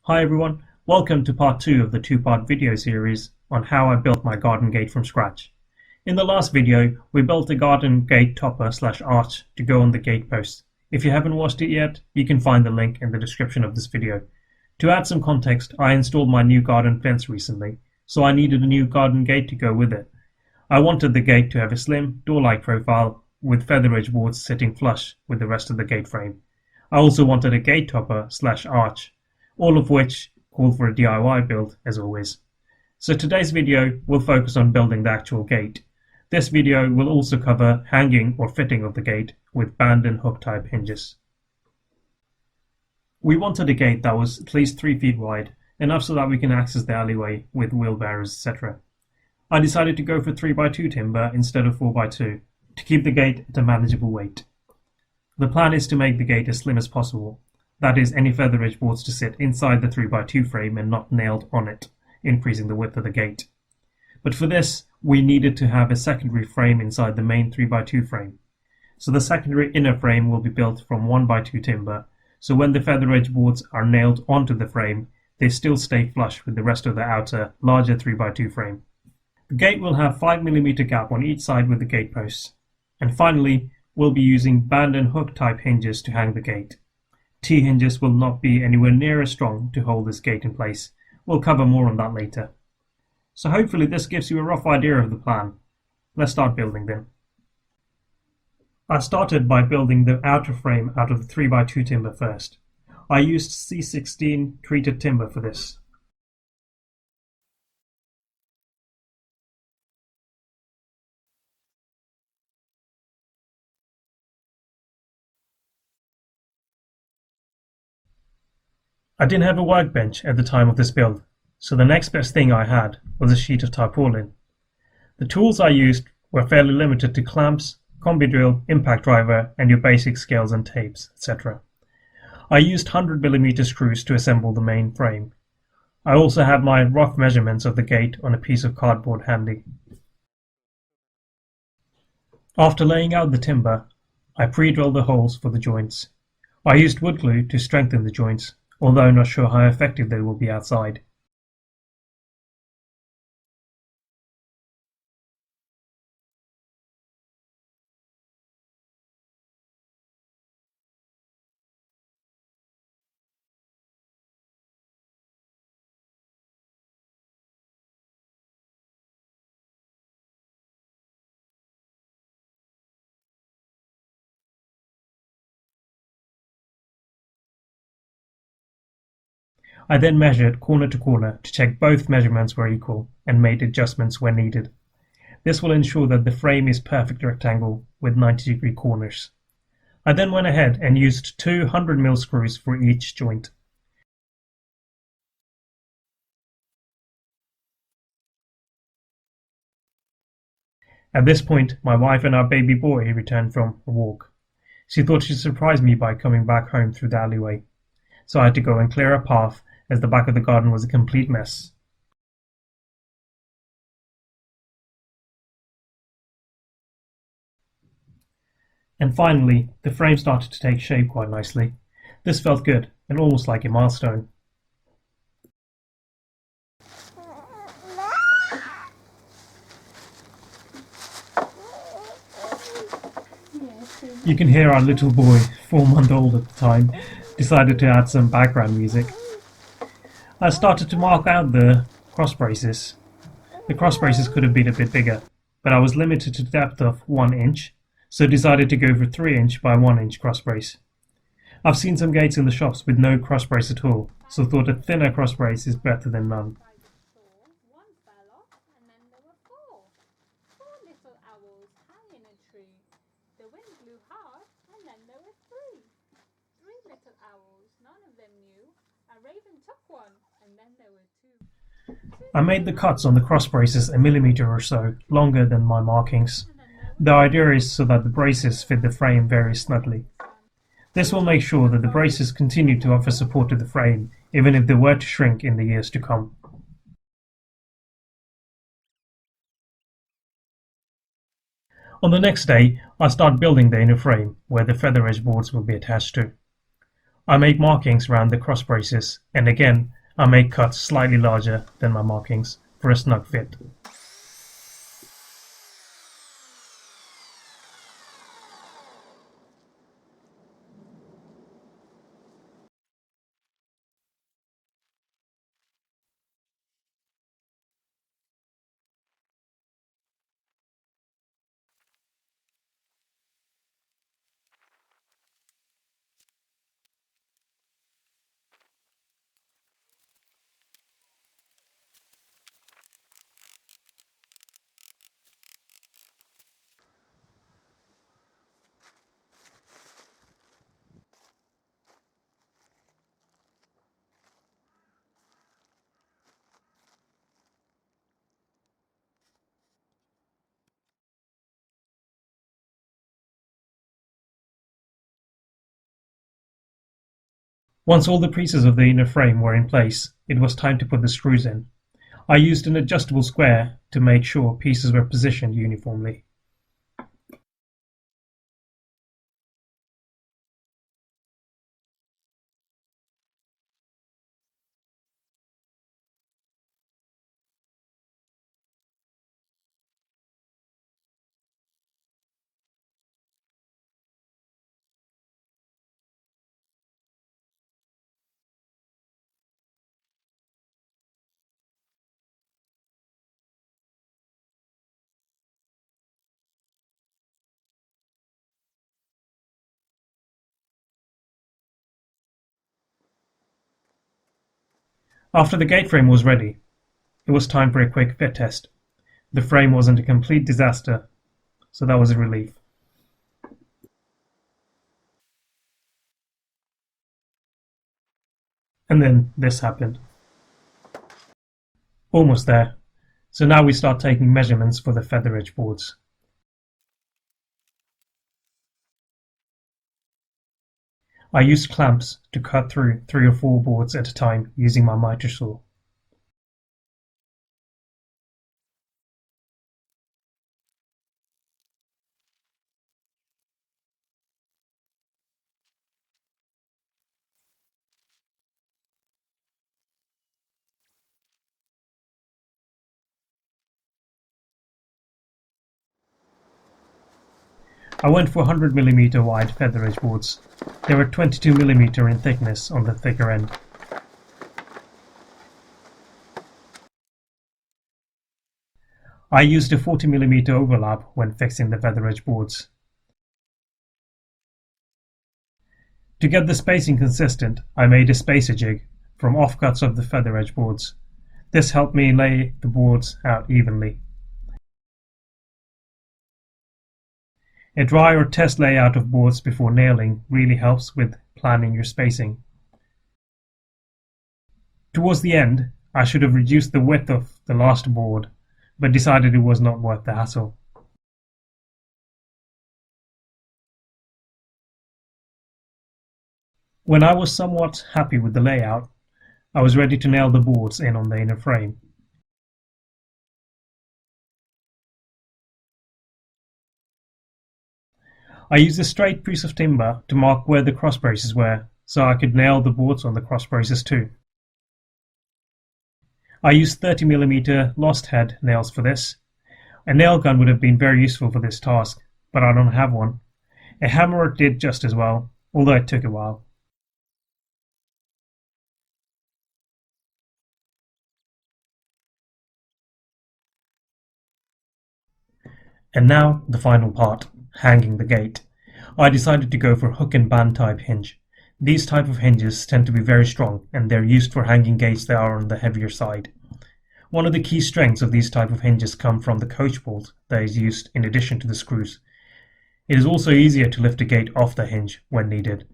Hi everyone, welcome to part 2 of the two-part video series on how I built my garden gate from scratch. In the last video, we built a garden gate topper / arch to go on the gate post. If you haven't watched it yet, you can find the link in the description of this video. To add some context, I installed my new garden fence recently, so I needed a new garden gate to go with it. I wanted the gate to have a slim, door-like profile with feather edge boards sitting flush with the rest of the gate frame. I also wanted a gate topper / arch, all of which call for a DIY build as always. So today's video will focus on building the actual gate. This video will also cover hanging or fitting of the gate with band and hook type hinges. We wanted a gate that was at least 3 feet wide, enough so that we can access the alleyway with wheelbarrows, etc. I decided to go for 3x2 timber instead of 4x2 to keep the gate at a manageable weight. The plan is to make the gate as slim as possible. That is, any feather edge boards to sit inside the 3x2 frame and not nailed on it, increasing the width of the gate. But for this, we needed to have a secondary frame inside the main 3x2 frame. So the secondary inner frame will be built from 1x2 timber, so when the feather edge boards are nailed onto the frame, they still stay flush with the rest of the outer, larger 3x2 frame. The gate will have 5mm gap on each side with the gate posts. And finally, we'll be using band and hook type hinges to hang the gate. T-hinges will not be anywhere near as strong to hold this gate in place. We'll cover more on that later. So hopefully this gives you a rough idea of the plan. Let's start building them. I started by building the outer frame out of the 3x2 timber first. I used C16 treated timber for this. I didn't have a workbench at the time of this build, so the next best thing I had was a sheet of tarpaulin. The tools I used were fairly limited to clamps, combi drill, impact driver, and your basic scales and tapes, etc. I used 100mm screws to assemble the main frame. I also had my rough measurements of the gate on a piece of cardboard handy. After laying out the timber, I pre-drilled the holes for the joints. I used wood glue to strengthen the joints, although I'm not sure how effective they will be outside. I then measured corner to corner to check both measurements were equal and made adjustments where needed. This will ensure that the frame is perfect rectangle with 90-degree corners. I then went ahead and used 2 100mm screws for each joint. At this point, my wife and our baby boy returned from a walk. She thought she'd surprise me by coming back home through the alleyway, so I had to go and clear a path as the back of the garden was a complete mess. And finally, the frame started to take shape quite nicely. This felt good and almost like a milestone. You can hear our little boy, 4-month-old at the time, decided to add some background music. I started to mark out the cross braces. The cross braces could have been a bit bigger, but I was limited to depth of 1 inch, so decided to go for 3-inch by 1-inch cross brace. I've seen some gates in the shops with no cross brace at all, so thought a thinner cross brace is better than none. I made the cuts on the cross braces a millimeter or so longer than my markings. The idea is so that the braces fit the frame very snugly. This will make sure that the braces continue to offer support to the frame, even if they were to shrink in the years to come. On the next day, I start building the inner frame, where the feather edge boards will be attached to. I make markings around the cross braces, and again, I make cuts slightly larger than my markings for a snug fit. Once all the pieces of the inner frame were in place, it was time to put the screws in. I used an adjustable square to make sure pieces were positioned uniformly. After the gate frame was ready, it was time for a quick fit test. The frame wasn't a complete disaster, so that was a relief. And then this happened. Almost there. So now we start taking measurements for the feather edge boards. I used clamps to cut through 3 or 4 boards at a time using my miter saw. I went for 100mm wide feather edge boards. They were 22mm in thickness on the thicker end. I used a 40mm overlap when fixing the feather edge boards. To get the spacing consistent, I made a spacer jig from offcuts of the feather edge boards. This helped me lay the boards out evenly. A dry or test layout of boards before nailing really helps with planning your spacing. Towards the end, I should have reduced the width of the last board, but decided it was not worth the hassle. When I was somewhat happy with the layout, I was ready to nail the boards in on the inner frame. I used a straight piece of timber to mark where the cross braces were, so I could nail the boards on the cross braces too. I used 30mm lost head nails for this. A nail gun would have been very useful for this task, but I don't have one. A hammer did just as well, although it took a while. And now the final part, hanging the gate. I decided to go for hook and band type hinge. These type of hinges tend to be very strong, and they're used for hanging gates that are on the heavier side. One of the key strengths of these type of hinges come from the coach bolt that is used in addition to the screws. It is also easier to lift a gate off the hinge when needed,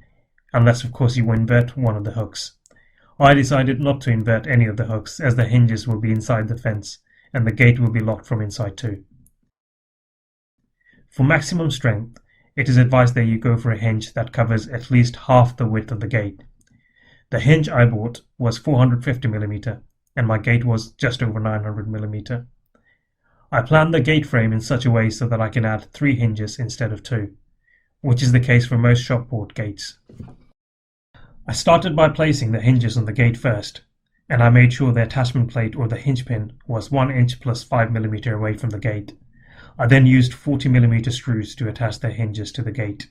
unless of course you invert one of the hooks. I decided not to invert any of the hooks as the hinges will be inside the fence and the gate will be locked from inside too. For maximum strength, it is advised that you go for a hinge that covers at least half the width of the gate. The hinge I bought was 450mm and my gate was just over 900mm. I planned the gate frame in such a way so that I can add 3 hinges instead of 2, which is the case for most shopboard gates. I started by placing the hinges on the gate first. and I made sure the attachment plate or the hinge pin was 1 inch plus 5mm away from the gate. I then used 40mm screws to attach the hinges to the gate.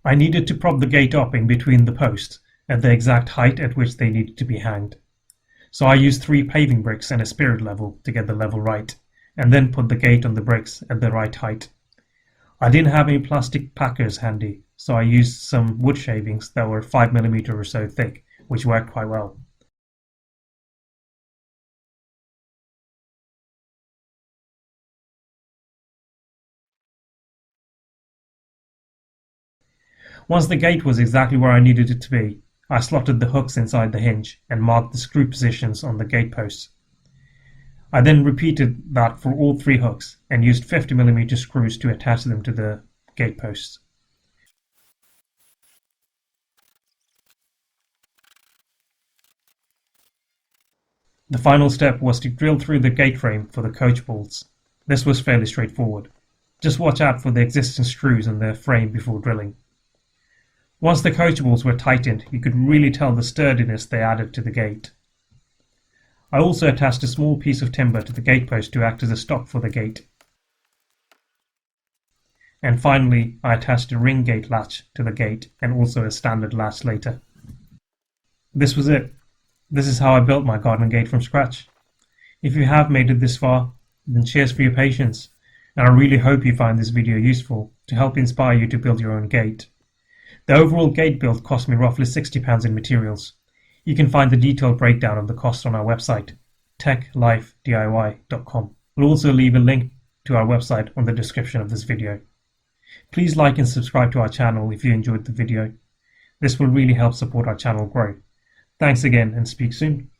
I needed to prop the gate up in between the posts at the exact height at which they needed to be hanged. So I used 3 paving bricks and a spirit level to get the level right, and then put the gate on the bricks at the right height. I didn't have any plastic packers handy, so I used some wood shavings that were 5mm or so thick, which worked quite well. Once the gate was exactly where I needed it to be, I slotted the hooks inside the hinge and marked the screw positions on the gate posts. I then repeated that for all 3 hooks and used 50mm screws to attach them to the gate posts. The final step was to drill through the gate frame for the coach bolts. This was fairly straightforward. Just watch out for the existing screws in the frame before drilling. Once the coach bolts were tightened, you could really tell the sturdiness they added to the gate. I also attached a small piece of timber to the gate post to act as a stop for the gate. And finally, I attached a ring gate latch to the gate and also a standard latch later. This was it. This is how I built my garden gate from scratch. If you have made it this far, then cheers for your patience, and I really hope you find this video useful to help inspire you to build your own gate. The overall gate build cost me roughly £60 in materials. You can find the detailed breakdown of the cost on our website, techlifediy.com. We'll also leave a link to our website on the description of this video. Please like and subscribe to our channel if you enjoyed the video. This will really help support our channel grow. Thanks again and speak soon.